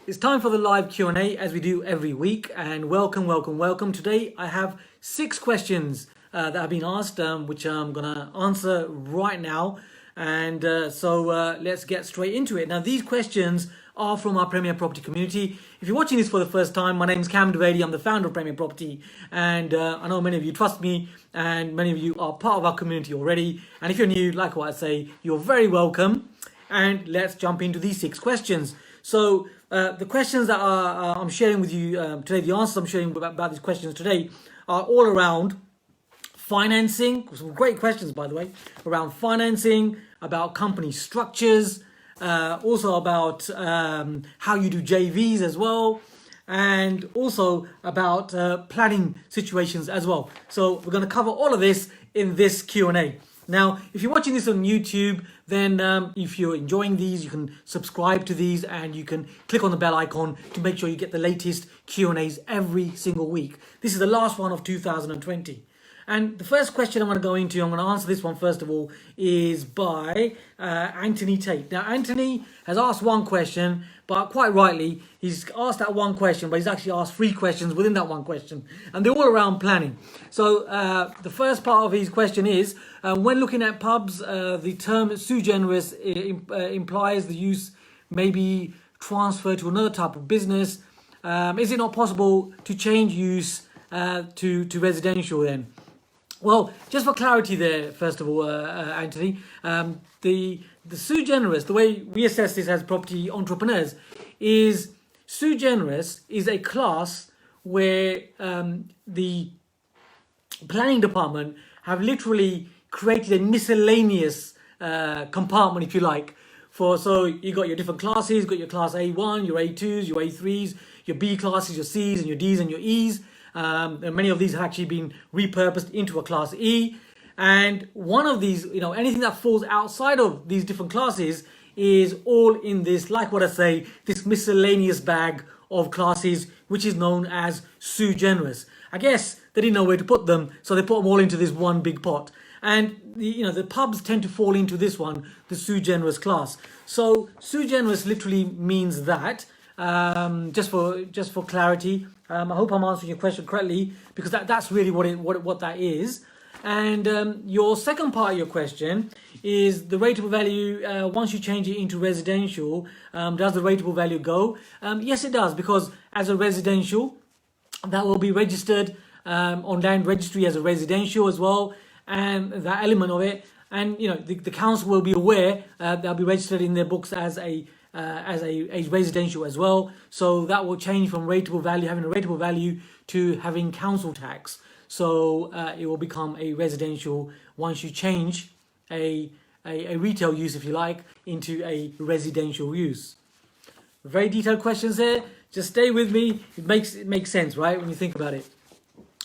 It's time for the live Q&A as we do every week, and welcome. Today I have 6 questions that have been asked, which I'm going to answer right now. And let's get straight into it. Now, these questions are from our Premier Property community. If you're watching this for the first time, my name is Kam Dovedi. I'm the founder of Premier Property, and I know many of you trust me, and many of you are part of our community already. And if you're new, like what I say, you're very welcome. And let's jump into these 6 questions. So the questions that I'm sharing with you today, the answers I'm sharing about these questions today are all around financing. Some great questions, by the way, around financing, about company structures, also about how you do JVs as well, and also about planning situations as well. So we're going to cover all of this in this Q&A. Now, if you're watching this on YouTube, then if you're enjoying these, you can subscribe to these and you can click on the bell icon to make sure you get the latest Q&As every single week. This is the last one of 2020. And the first question I'm going to go into, I'm going to answer this one first of all, is by Anthony Tate. Now, Anthony has asked one question, but quite rightly, he's asked that one question, but he's actually asked 3 questions within that one question. And they're all around planning. So the first part of his question is, when looking at pubs, the term sui generis implies the use may be transferred to another type of business. Is it not possible to change use to residential then? Well, just for clarity there, first of all, Anthony, the sui generis, the way we assess this as property entrepreneurs, is sui generis is a class where the planning department have literally created a miscellaneous compartment, if you like. So you got your different classes, you've got your class A1, your A2s, your A3s, your B classes, your Cs and your Ds and your Es. And many of these have actually been repurposed into a class E. And one of these, anything that falls outside of these different classes is all in this, like what I say, this miscellaneous bag of classes, which is known as sui generis. I guess they didn't know where to put them, so they put them all into this one big pot. And the pubs tend to fall into this one, the sui generis class. So sui generis literally means that. Just for clarity, I hope I'm answering your question correctly, because that's really what that is. And your second part of your question is the rateable value. Once you change it into residential, does the rateable value go? Yes, it does, because as a residential, that will be registered on land registry as a residential as well, and that element of it. And the council will be aware they'll be registered in their books as a residential as well. So that will change from rateable value, having a rateable value, to having council tax. So it will become a residential once you change a retail use, if you like, into a residential use. Very detailed questions there. Just stay with me. It makes sense, right, when you think about it.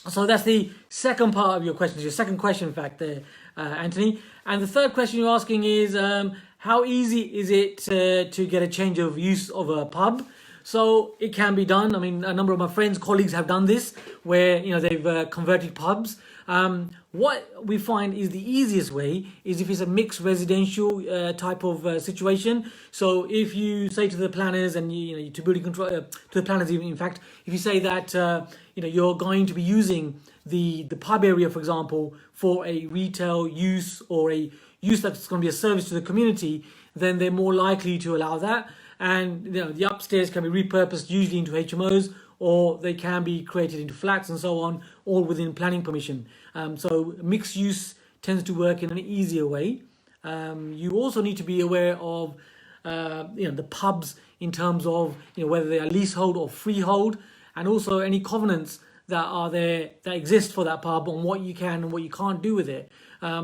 So that's the second part of your question, your second question, in fact, there, Anthony. And the third question you're asking is, how easy is it to get a change of use of a pub? So it can be done. I mean, a number of my friends, colleagues have done this, where they've converted pubs. What we find is the easiest way is if it's a mixed residential type of situation. So if you say to the planners and to building control, to the planners, even in fact, if you say that you're going to be using the pub area, for example, for a retail use or a use that's going to be a service to the community, then they're more likely to allow that. And the upstairs can be repurposed usually into HMOs, or they can be created into flats and so on, all within planning permission. So mixed use tends to work in an easier way. You also need to be aware of the pubs in terms of whether they are leasehold or freehold, and also any covenants that are there that exist for that pub on what you can and what you can't do with it.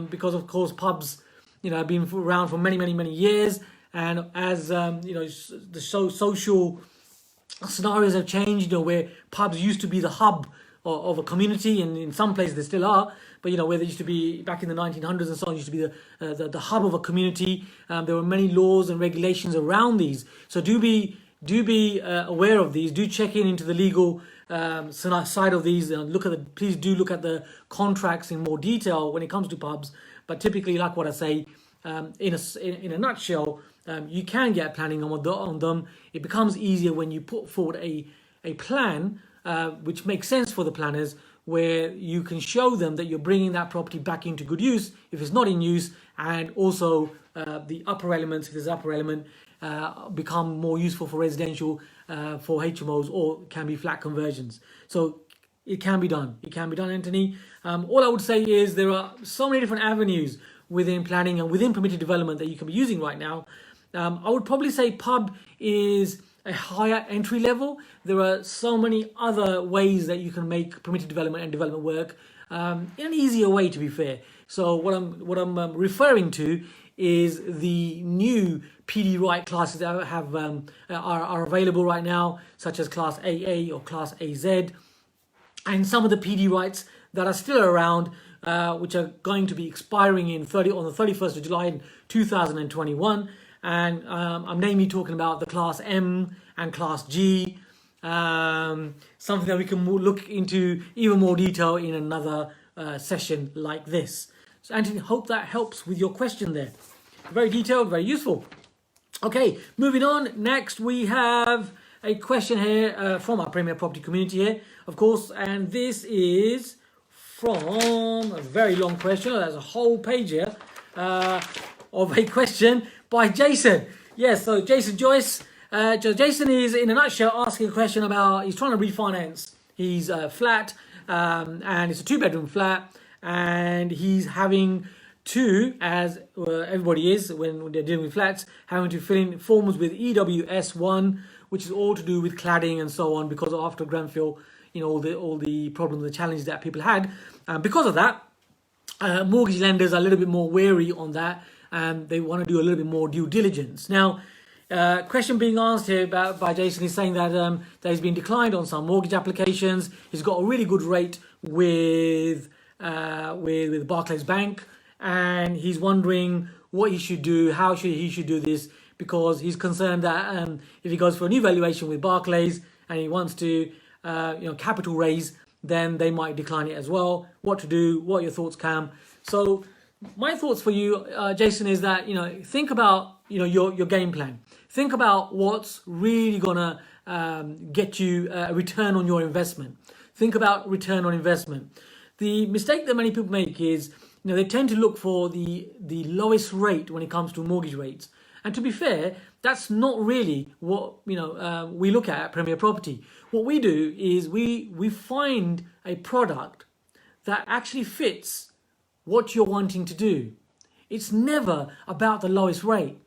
Because of course pubs have been around for many years, and as the social scenarios have changed, where pubs used to be the hub of a community, and in some places they still are, but where they used to be back in the 1900s and so on, used to be the hub of a community. There were many laws and regulations around these, so do be aware of these. Do check into the legal side of these. Please do look at the contracts in more detail when it comes to pubs. But typically, like what I say, in a nutshell, you can get planning on them. It becomes easier when you put forward a plan which makes sense for the planners, where you can show them that you're bringing that property back into good use if it's not in use, and also the upper elements, if there's upper element, become more useful for residential, for HMOs, or can be flat conversions. So it can be done. It can be done, Anthony. All I would say is there are so many different avenues within planning and within permitted development that you can be using right now. I would probably say pub is a higher entry level. There are so many other ways that you can make permitted development and development work in an easier way, to be fair. So what I'm referring to is the new PD right classes that are available right now, such as Class AA or Class AZ, and some of the PD rights that are still around, which are going to be expiring on the 31st of July in 2021. And I'm namely talking about the Class M and Class G, something that we can look into even more detail in another session like this. So Anthony, hope that helps with your question there. Very detailed, very useful. Okay, moving on. Next we have a question here from our Premier Property community here, of course, and this is from a very long question. There's a whole page here of a question by Jason. Yes, so Jason Joyce. Jason is, in a nutshell, asking a question about, he's trying to refinance his flat, and it's a 2-bedroom flat, and he's having to, as everybody is when they're dealing with flats, having to fill in forms with EWS1, which is all to do with cladding and so on, because after Grenfell, all the problems, the challenges that people had. Because of that, mortgage lenders are a little bit more wary on that, and they want to do a little bit more due diligence. Now, question being asked here by Jason is saying that he's been declined on some mortgage applications. He's got a really good rate with Barclays Bank, and he's wondering what he should do, how he should do this, because he's concerned that if he goes for a new valuation with Barclays and he wants to capital raise, then they might decline it as well. What to do? What are your thoughts, Cam? So my thoughts for you, Jason, is that think about your game plan. Think about what's really gonna get you a return on your investment. Think about return on investment. The mistake that many people make is they tend to look for the lowest rate when it comes to mortgage rates. And to be fair, that's not really what we look at Premier Property. What we do is we find a product that actually fits what you're wanting to do. It's never about the lowest rate.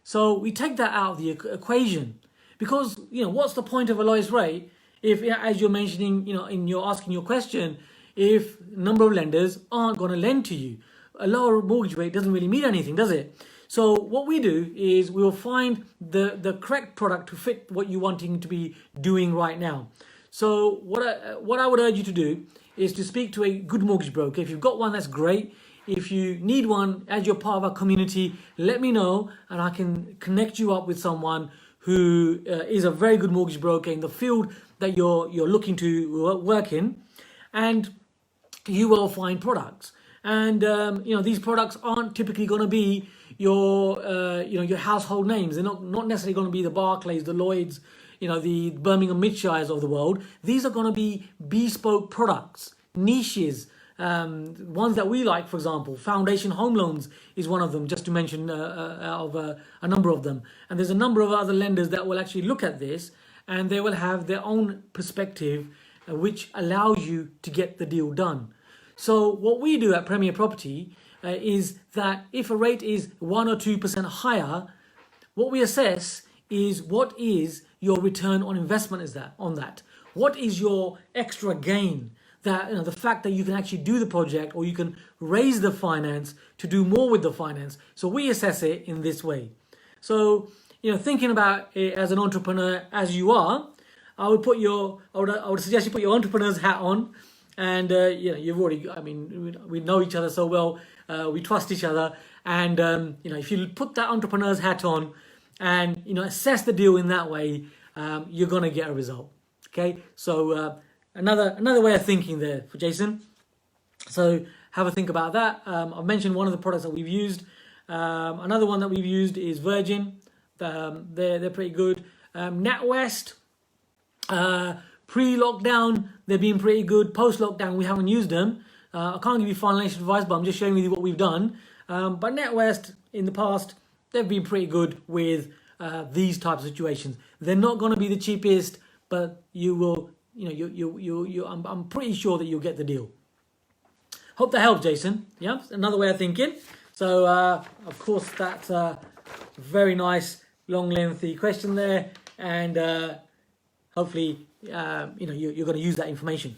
So we take that out of the equation, because what's the point of a lowest rate if, as you're mentioning, in your asking your question, if a number of lenders aren't going to lend to you? A lower mortgage rate doesn't really mean anything, does it? So what we do is we will find the correct product to fit what you're wanting to be doing right now. So what I would urge you to do is to speak to a good mortgage broker. If you've got one, that's great. If you need one as you're part of our community, let me know, and I can connect you up with someone who is a very good mortgage broker in the field that you're looking to work in, and you will find products. And these products aren't typically going to be your household names. They're not necessarily going to be the Barclays, the Lloyds, the Birmingham Midshires of the world. These are going to be bespoke products, niches, ones that we like. For example, Foundation Home Loans is one of them, just to mention of a number of them. And there's a number of other lenders that will actually look at this, and they will have their own perspective, which allows you to get the deal done. So what we do at Premier Property is that if a rate is 1 or 2% higher, what we assess is what is your return on investment on that. What is your extra gain? That the fact that you can actually do the project, or you can raise the finance to do more with the finance. So we assess it in this way. So thinking about it as an entrepreneur as you are, I would suggest you put your entrepreneur's hat on. And you've already, we know each other so well, we trust each other, and if you put that entrepreneur's hat on and assess the deal in that way, you're gonna get a result. Okay, so another way of thinking there for Jason. So have a think about that. I've mentioned one of the products that we've used. Another one that we've used is Virgin. they're pretty good. NatWest, pre-lockdown, they've been pretty good. Post-lockdown, we haven't used them. I can't give you financial advice, but I'm just sharing with you what we've done. But NatWest, in the past, they've been pretty good with these types of situations. They're not going to be the cheapest, but you will, I'm pretty sure that you'll get the deal. Hope that helps, Jason. Yeah, another way of thinking. So, of course, that's a very nice, long, lengthy question there, and hopefully, you're going to use that information.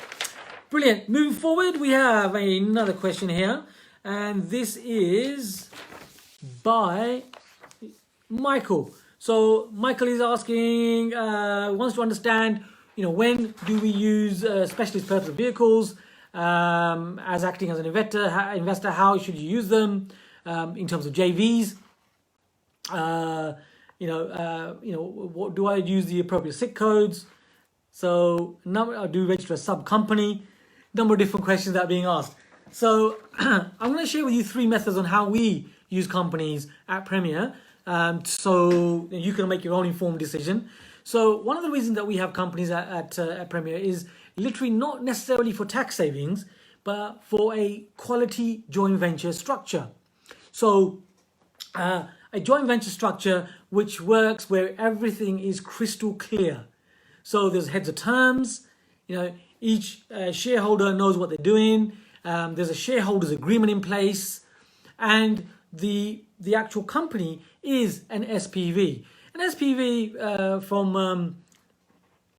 Brilliant. Moving forward, we have another question here, and this is by Michael. So Michael is asking, wants to understand, when do we use specialist purpose vehicles as acting as an investor? How should you use them in terms of JVs? What do I use the appropriate SIC codes? So I do register a sub company. Number of different questions that are being asked. So I'm going to share with you 3 methods on how we use companies at Premier, so you can make your own informed decision. So one of the reasons that we have companies at Premier is literally not necessarily for tax savings, but for a quality joint venture structure. So a joint venture structure which works where everything is crystal clear. So there's heads of terms, each shareholder knows what they're doing. There's a shareholders agreement in place, and the actual company is an SPV. An SPV, from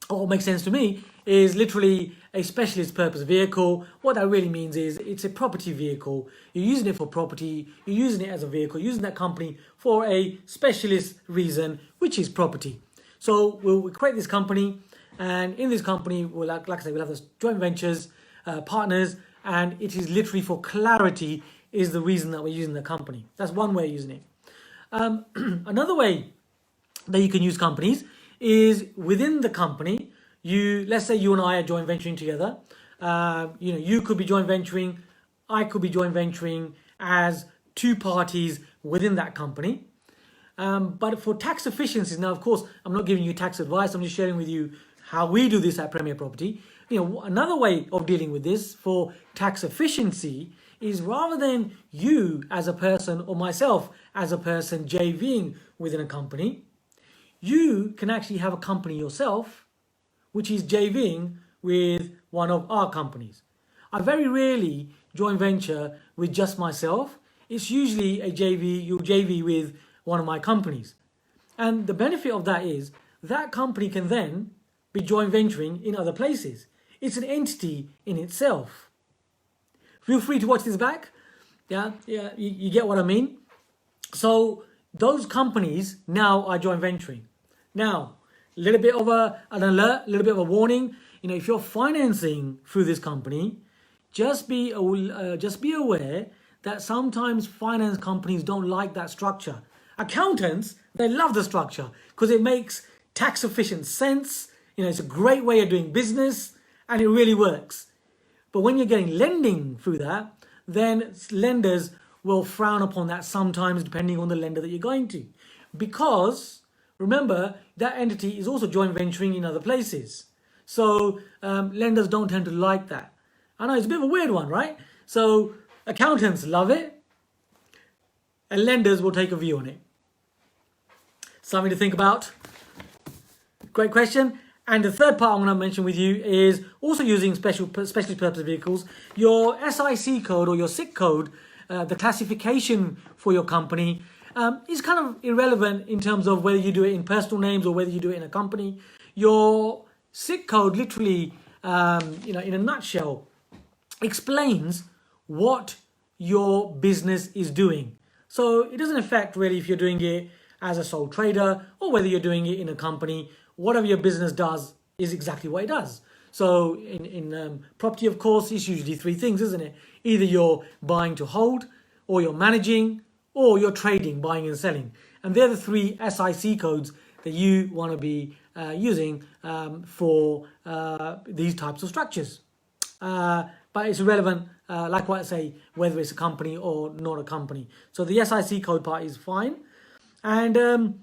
what makes sense to me, is literally a specialist purpose vehicle. What that really means is it's a property vehicle. You're using it for property. You're using it as a vehicle. Using that company for a specialist reason, which is property. So we'll create this company, and in this company, we'll, like I said, we'll have those joint ventures, partners, and it is literally for clarity is the reason that we're using the company. That's one way of using it. Another way that you can use companies is within the company. Let's say you and I are joint venturing together. You could be joint venturing, I could be joint venturing as 2 parties within that company. But for tax efficiencies, now of course, I'm not giving you tax advice. I'm just sharing with you how we do this at Premier Property. Another way of dealing with this for tax efficiency is rather than you as a person or myself as a person JVing within a company, you can actually have a company yourself, which is JVing with one of our companies. I very rarely joint venture with just myself. It's usually you'll JV with one of my companies. And the benefit of that is that company can then be joint venturing in other places. It's an entity in itself. Feel free to watch this back. Yeah, you get what I mean. So those companies now are joint venturing. Now, a little bit of an alert, a little bit of a warning. If you're financing through this company, just be aware that sometimes finance companies don't like that structure. Accountants, they love the structure because it makes tax efficient sense. It's a great way of doing business and it really works. But when you're getting lending through that, then lenders will frown upon that sometimes depending on the lender that you're going to. Because remember, that entity is also joint venturing in other places. So lenders don't tend to like that. I know it's a bit of a weird one, right? So accountants love it and lenders will take a view on it. Something to think about. Great question. And the third part I'm going to mention with you is also using specialist purpose vehicles. Your SIC code or your SIC code, the classification for your company, is kind of irrelevant in terms of whether you do it in personal names or whether you do it in a company. Your SIC code literally, in a nutshell, explains what your business is doing. So it doesn't affect really if you're doing it as a sole trader or whether you're doing it in a company. Whatever your business does is exactly what it does. So in property, of course, it's usually 3 things, isn't it? Either you're buying to hold, or you're managing, or you're trading, buying and selling. And they're the 3 SIC codes that you want to be using for these types of structures. But it's irrelevant, like what I say, whether it's a company or not a company. So the SIC code part is fine. And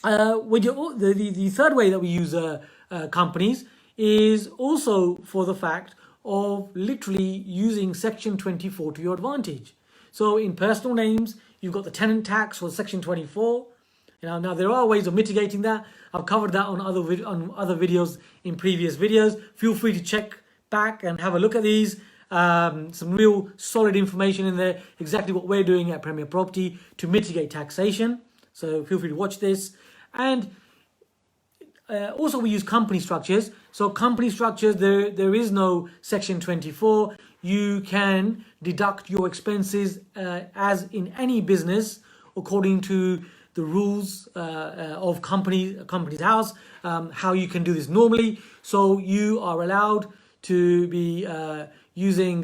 the third way that we use companies is also for the fact of literally using Section 24 to your advantage. So in personal names, you've got the tenant tax for Section 24. Now there are ways of mitigating that. I've covered that on other videos in previous videos. Feel free to check back and have a look at these. Some real solid information in there, exactly what we're doing at Premier Property to mitigate taxation. So feel free to watch this. And also we use company structures. So company structures, there is no Section 24. You can deduct your expenses as in any business according to the rules of company's house, how you can do this normally. So you are allowed to be using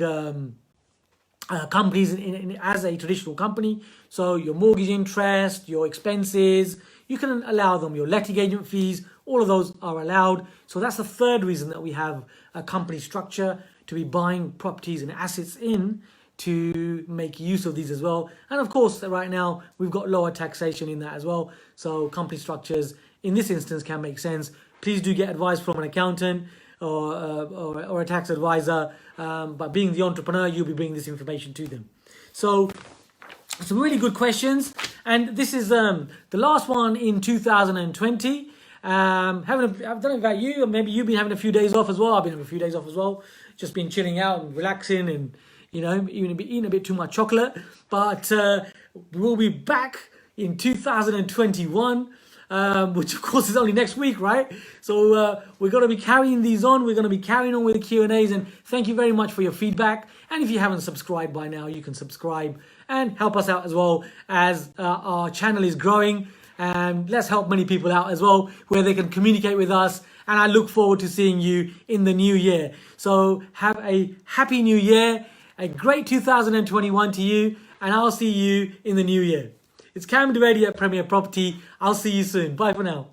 companies as a traditional company. So your mortgage interest, your expenses, you can allow them, your letting agent fees, all of those are allowed. So that's the third reason that we have a company structure, to be buying properties and assets in, to make use of these as well. And of course, right now, we've got lower taxation in that as well. So company structures, in this instance, can make sense. Please do get advice from an accountant or a tax advisor. But being the entrepreneur, you'll be bringing this information to them. So some really good questions. And this is the last one in 2020. I don't know about you, or maybe you've been having a few days off as well. I've been having a few days off as well. Just been chilling out and relaxing and, even eating a bit too much chocolate. But we'll be back in 2021, which of course is only next week, right? So we're going to be carrying these on. We're going to be carrying on with the Q&As. And thank you very much for your feedback. And if you haven't subscribed by now, you can subscribe and help us out as well, as our channel is growing. And let's help many people out as well, where they can communicate with us. And I look forward to seeing you in the new year. So have a happy new year, a great 2021 to you, and I'll see you in the new year. It's Kam Dovedi at Premier Property. I'll see you soon. Bye for now.